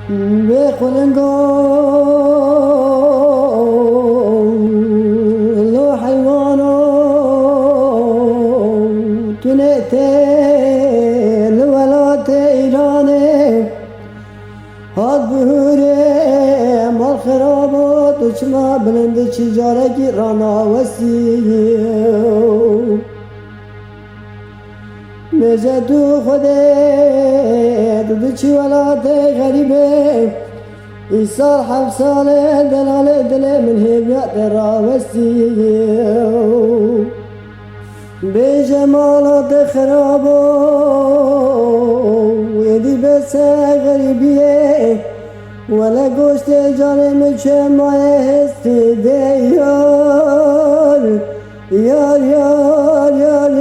بخلنگان لو حیوانو تنتين ولات ایرانه هاد بهوره مال خرابات و چما بلند چجاره کی رانا وسیو نجا تو خودت دو چی ولات غریبه ایسال 7 ساله دلال دل من هیبیات را وسیو به جمالات خرابو یدی بس غریبیه ولا گوشت جانم چه ماه هستی ده یار یار یار یار